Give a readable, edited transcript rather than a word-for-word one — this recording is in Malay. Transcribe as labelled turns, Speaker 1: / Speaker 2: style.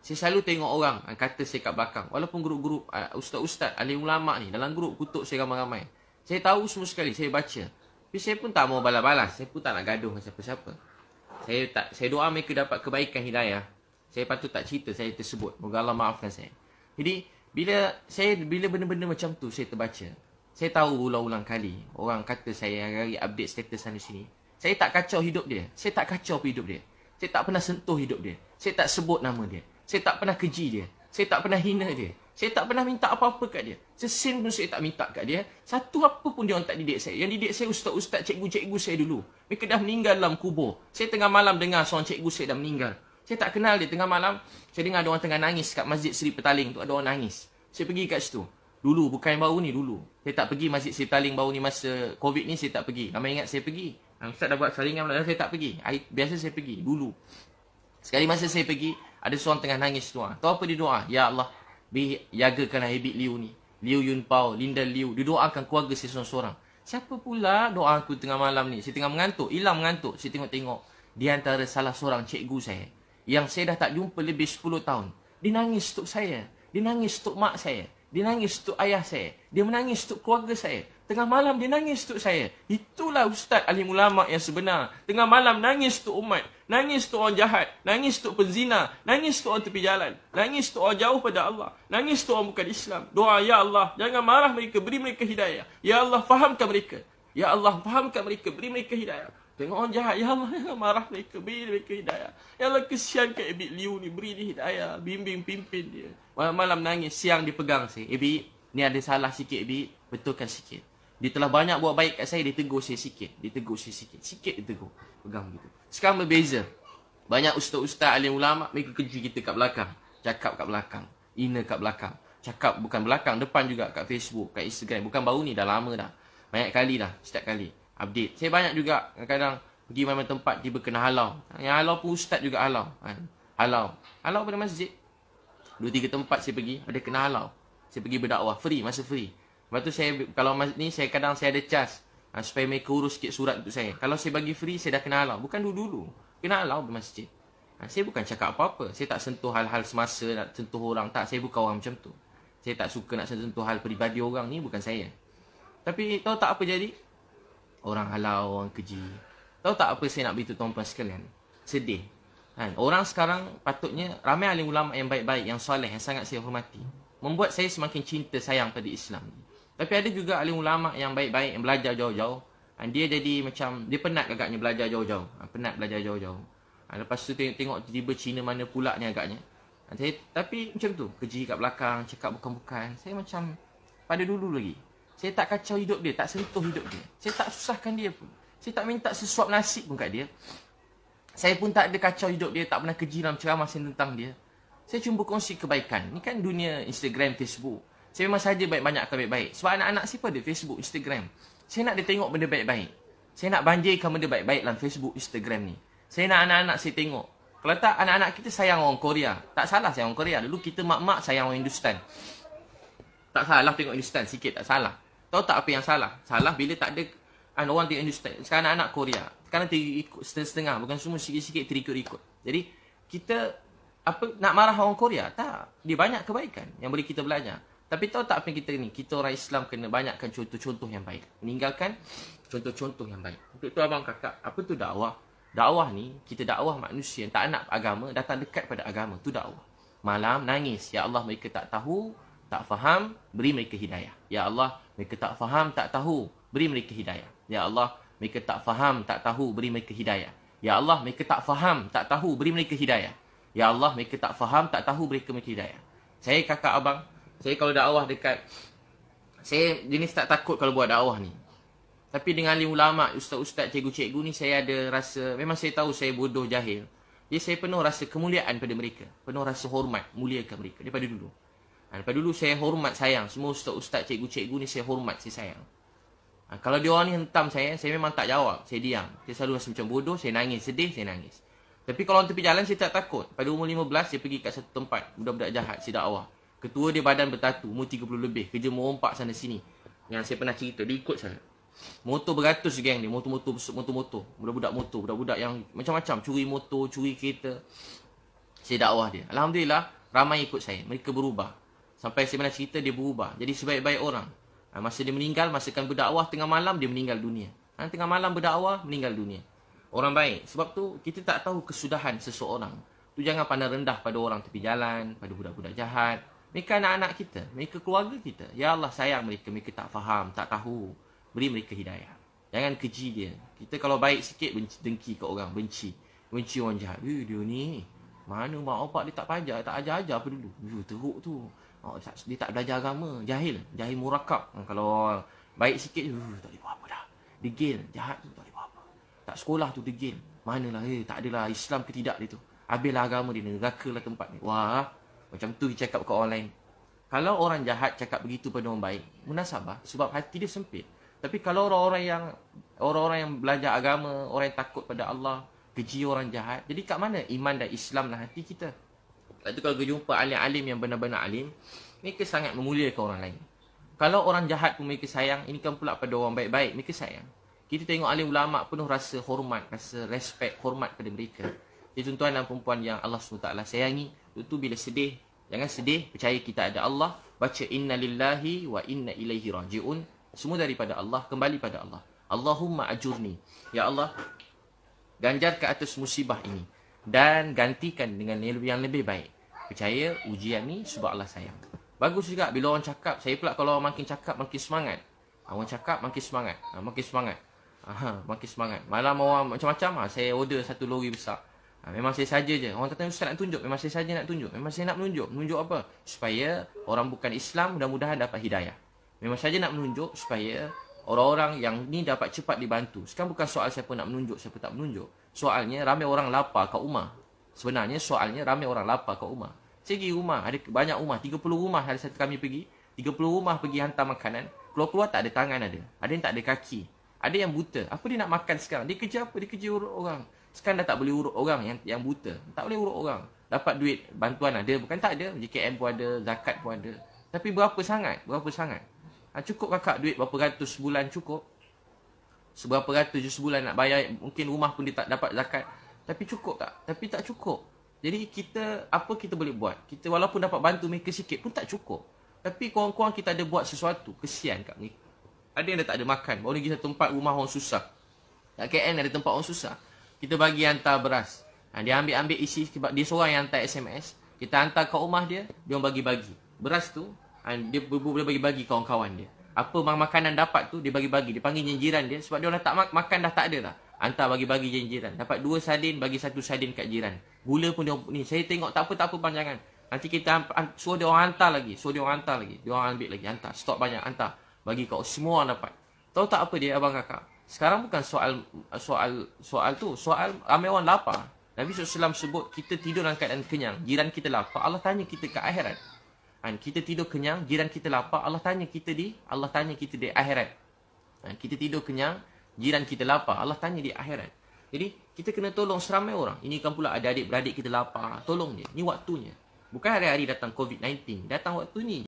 Speaker 1: Saya selalu tengok orang kata saya kat belakang. Walaupun grup-grup ustaz-ustaz, alim ulama ni, dalam grup kutuk saya ramai-ramai. Saya tahu semua sekali, saya baca. Tapi saya pun tak mau balas-balas. Saya pun tak nak gaduh dengan siapa-siapa. Saya doa mereka dapat kebaikan hidayah. Saya patut tak cerita, saya tersebut. Moga Allah maafkan saya. Jadi, bila benda-benda macam tu saya terbaca, saya tahu ulang-ulang kali orang kata saya hari update status sana sini. Saya tak kacau hidup dia. Saya tak kacau hidup dia. Saya tak pernah sentuh hidup dia. Saya tak sebut nama dia. Saya tak pernah keji dia. Saya tak pernah hina dia. Saya tak pernah minta apa-apa kat dia. Sesin pun saya tak minta kat dia. Satu apa pun dia orang tak didik saya. Yang didik saya ustaz-ustaz, cikgu-cikgu saya dulu. Mereka dah meninggal dalam kubur. Saya tengah malam dengar seorang cikgu saya dah meninggal. Saya tak kenal dia. Tengah malam, saya dengar ada orang tengah nangis kat Masjid Seri Petaling tu. Ada orang nangis. Saya pergi kat situ. Dulu, bukan yang baru ni, dulu. Saya tak pergi Masjid Seri Petaling baru ni masa Covid ni, saya tak pergi. Ramai ingat saya pergi. Ustaz dah buat saringan, saya tak pergi. Biasa saya pergi, dulu. Sekali masa saya pergi, ada seorang tengah nangis doa. Tahu apa dia doa? Ya Allah, jagakanlah Habib Liu ni. Liu Yunpao, Linda Liu. Dia doakan keluarga saya seorang-seorang. Siapa pula doa aku tengah malam ni? Saya tengah mengantuk, hilang mengantuk. Saya tengok-tengok. Di antara salah seorang cikgu saya, yang saya dah tak jumpa lebih 10 tahun. Dia nangis untuk saya. Dia nangis untuk mak saya. Dia nangis untuk ayah saya. Dia menangis untuk keluarga saya. Tengah malam dia nangis untuk saya. Itulah ustaz alim ulama yang sebenar. Tengah malam nangis untuk umat. Nangis untuk orang jahat. Nangis untuk penzina. Nangis untuk orang tepi jalan. Nangis untuk orang jauh pada Allah. Nangis untuk orang bukan Islam. Doa, Ya Allah, jangan marah mereka. Beri mereka hidayah. Ya Allah, fahamkan mereka. Ya Allah, fahamkan mereka. Beri mereka hidayah. Tengok orang jahat. Ya Allah, jangan marah mereka. Beri mereka hidayah. Ya Allah, kesian kat Habib Liu ni. Beri dia hidayah. Bimbing, pimpin dia. Malam-malam nangis. Siang dia pegang saya. Habib, ni ada salah sikit, Habib. Betulkan sikit. Dia telah banyak buat baik kat saya. Dia tegur saya sikit. Dia tegur saya sikit. Sikit dia tegur. Pegang gitu. Sekarang berbeza. Banyak ustaz-ustaz alim ulama. Mereka keji kita kat belakang. Cakap kat belakang. Ina kat belakang. Cakap bukan belakang. Depan juga kat Facebook. Kat Instagram. Bukan baru ni. Dah lama dah. Banyak kali dah. Setiap kali. Update. Saya banyak juga kadang-kadang pergi mana tempat tiba kena halau. Yang halau pun ustaz juga halau. Halau. Halau pada masjid. 2-3 tempat saya pergi. Ada kena halau. Saya pergi berdakwah. Free. Masa free. Lepas tu saya, kalau ni saya kadang saya ada cas supaya mereka urus sikit surat untuk saya. Kalau saya bagi free, saya dah kena halau. Bukan dulu-dulu. Kena halau di masjid. Saya bukan cakap apa-apa. Saya tak sentuh hal-hal semasa, nak sentuh orang. Tak, saya bukan orang macam tu. Saya tak suka nak sentuh hal peribadi orang ni, bukan saya. Tapi tahu tak apa jadi? Orang halau, orang keji. Tahu tak apa saya nak beritahu tuan-tuan sekalian? Sedih. Orang sekarang patutnya, ramai alim ulama yang baik-baik, yang soleh, yang sangat saya hormati. Membuat saya semakin cinta sayang pada Islam. Tapi ada juga alim ulama yang baik-baik, yang belajar jauh-jauh. Dia jadi macam, dia penat agaknya belajar jauh-jauh. Penat belajar jauh-jauh. Lepas tu tengok tiba-tiba Cina mana pula ni agaknya. Tapi macam tu, keji kat belakang, cakap bukan-bukan. Saya macam, pada dulu lagi. Saya tak kacau hidup dia, tak sentuh hidup dia. Saya tak susahkan dia pun. Saya tak minta sesuap nasib pun kat dia. Saya pun tak ada kacau hidup dia, tak pernah keji dalam ceramah tentang dia. Saya cuma berkongsi kebaikan. Ni kan dunia Instagram, Facebook. Saya memang saja banyak-banyakkan baik-baik. Sebab anak-anak siapa ada Facebook, Instagram. Saya nak dia tengok benda baik-baik. Saya nak banjirkan benda baik-baik dalam Facebook, Instagram ni. Saya nak anak-anak saya tengok. Kalau tak, anak-anak kita sayang orang Korea. Tak salah sayang orang Korea. Dulu kita mak-mak sayang orang Hindustan. Tak salah tengok Hindustan sikit, tak salah. Tahu tak apa yang salah? Salah bila tak ada orang tengok Hindustan. Sekarang anak-anak Korea. Sekarang terikut setengah-setengah. Bukan semua sikit-sikit terikut-ikut. Jadi, kita nak marah orang Korea? Tak. Dia banyak kebaikan yang boleh kita belajar. Tapi tahu tak apa yang kita ni? Kita orang Islam kena banyakkan contoh-contoh yang baik. Meninggalkan contoh-contoh yang baik. Untuk tu abang kakak, apa tu dakwah? Dakwah ni, kita dakwah manusia yang tak nak agama, datang dekat pada agama. Tu dakwah. Malam nangis. Ya Allah, mereka tak tahu, tak faham, beri mereka hidayah. Ya Allah, mereka tak faham, tak tahu, beri mereka hidayah. Ya Allah, mereka tak faham, tak tahu, beri mereka hidayah. Ya Allah, mereka tak faham, tak tahu, beri mereka hidayah. Ya Allah, mereka tak faham, tak tahu, beri mereka hidayah. Saya kakak abang, saya kalau dakwah dekat, saya jenis tak takut kalau buat dakwah ni. Tapi dengan alim ulama, ustaz-ustaz, cikgu-cikgu ni, saya ada rasa, memang saya tahu saya bodoh, jahil. Jadi saya penuh rasa kemuliaan pada mereka. Penuh rasa hormat, muliakan mereka daripada dulu. Daripada dulu saya hormat, sayang. Semua ustaz-ustaz, cikgu-cikgu ni saya hormat, saya sayang. Kalau dia orang ni hentam saya memang tak jawab. Saya diam. Saya selalu rasa macam bodoh, saya nangis, sedih, saya nangis. Tapi kalau orang tepi jalan, saya tak takut. Pada umur 15, saya pergi kat satu tempat. Budak-budak jahat, saya dakwah. Ketua dia badan bertatu, umur 30 lebih. Kerja merompak sana sini. Yang saya pernah cerita, dia ikut saya. Motor beratus geng dia, motor. Budak-budak motor. Budak-budak yang macam-macam. Curi motor, curi kereta. Saya dakwah dia. Alhamdulillah, ramai ikut saya. Mereka berubah. Sampai sebenarnya cerita dia berubah. Jadi sebaik-baik orang. Masa dia meninggal, masa kan berdakwah tengah malam, dia meninggal dunia. Tengah malam berdakwah, meninggal dunia. Orang baik. Sebab tu, kita tak tahu kesudahan seseorang. Tu jangan pandang rendah pada orang tepi jalan, pada budak-budak jahat. Mereka anak-anak kita. Mereka keluarga kita. Ya Allah sayang mereka. Mereka tak faham, tak tahu. Beri mereka hidayah. Jangan keji dia. Kita kalau baik sikit, benci, dengki ke orang. Benci orang jahat. Dia ni, mana mak opak dia tak pajak, tak ajar-ajar apa dulu. Teruk tu. Dia tak belajar agama. Jahil murakab. Kalau baik sikit, tak boleh buat apa dah. Degil, jahat tu tak boleh buat apa. Tak sekolah tu degil. Manalah, tak adalah Islam ke tidak dia tu. Habislah agama dia, neraka lah tempat ni. Wah, macam tu dia cakap kat orang lain. Kalau orang jahat cakap begitu pada orang baik, munasabah, sebab hati dia sempit. Tapi kalau orang-orang yang belajar agama, orang yang takut pada Allah, keji orang jahat, jadi kat mana iman dan Islam dalam hati kita? Lepas tu kalau jumpa alim-alim yang benar-benar alim, mereka sangat memuliakan orang lain. Kalau orang jahat pun mereka sayang, ini kan pula pada orang baik-baik, mereka sayang. Kita tengok alim ulama' penuh rasa hormat, rasa respect, hormat pada mereka. Jadi tuan-tuan dan perempuan yang Allah SWT sayangi, itu bila sedih, jangan sedih, percaya kita ada Allah. Baca inna lillahi wa inna ilaihi raji'un. Semua daripada Allah, kembali pada Allah. Allahumma ajurni. Ya Allah, ganjar ke atas musibah ini. Dan gantikan dengan yang lebih baik. Percaya ujian ni sebab Allah sayang. Bagus juga bila orang cakap. Saya pula kalau orang makin cakap, makin semangat. Orang cakap, makin semangat. Makin semangat. Makin semangat. Malam orang macam-macam. Saya order satu lori besar. Memang saya saja je. Orang kata Ustaz nak tunjuk. Memang saya saja nak tunjuk. Memang saya nak menunjuk. Menunjuk apa? Supaya orang bukan Islam mudah-mudahan dapat hidayah. Memang saja nak menunjuk supaya orang-orang yang ni dapat cepat dibantu. Sekarang bukan soal siapa nak menunjuk, siapa tak menunjuk. Soalnya ramai orang lapar kat rumah. Sebenarnya soalnya ramai orang lapar kat rumah. Saya pergi rumah, ada banyak rumah, 30 rumah hari satu kami pergi. 30 rumah pergi hantar makanan. Keluar-keluar tak ada tangan ada. Ada yang tak ada kaki. Ada yang buta. Apa dia nak makan sekarang? Dia kerja apa? Dia kerja urut orang. Sekarang dah tak boleh urut orang yang buta. Tak boleh urut orang. Dapat duit bantuan ada. Bukan tak ada. JKM pun ada. Zakat pun ada. Tapi berapa sangat? Berapa sangat? Cukup kakak duit berapa ratus sebulan cukup? Seberapa ratus je sebulan nak bayar. Mungkin rumah pun dia tak dapat zakat. Tapi cukup tak? Tapi tak cukup. Jadi kita, apa kita boleh buat? Kita walaupun dapat bantu mereka sikit pun tak cukup. Tapi kurang-kurang kita ada buat sesuatu. Kesian kat mereka. Ada yang dah tak ada makan. Baru pergi satu tempat rumah orang susah. Kat KL ada tempat orang susah. Kita bagi hantar beras. Dia ambil isi, dia seorang yang hantar SMS. Kita hantar kat rumah dia, dia orang bagi-bagi. Beras tu, dia boleh bagi-bagi kawan-kawan dia. Apa makanan dapat tu, dia bagi-bagi. Dia panggil jiran dia, sebab dia orang tak makan dah tak ada dah. Hantar bagi-bagi jiran. Dapat 2 sardin, bagi 1 sardin kat jiran. Gula pun dia ni, saya tengok tak apa panjangan. Nanti kita suruh dia orang hantar lagi. Dia orang ambil lagi, hantar. Stok banyak, hantar. Bagi kau, semua orang dapat. Tahu tak apa dia, abang kakak? Sekarang bukan soal tu. Soal ramai orang lapar. Nabi SAW sebut kita tidur dalam keadaan kenyang. Jiran kita lapar. Allah tanya kita ke akhirat. Kita tidur kenyang. Jiran kita lapar. Allah tanya kita di akhirat. Kita tidur kenyang. Jiran kita lapar. Allah tanya di akhirat. Jadi kita kena tolong seramai orang. Ini kan pula ada adik-beradik kita lapar. Tolong dia. Ini waktunya. Bukan hari-hari datang COVID-19. Datang waktu ni.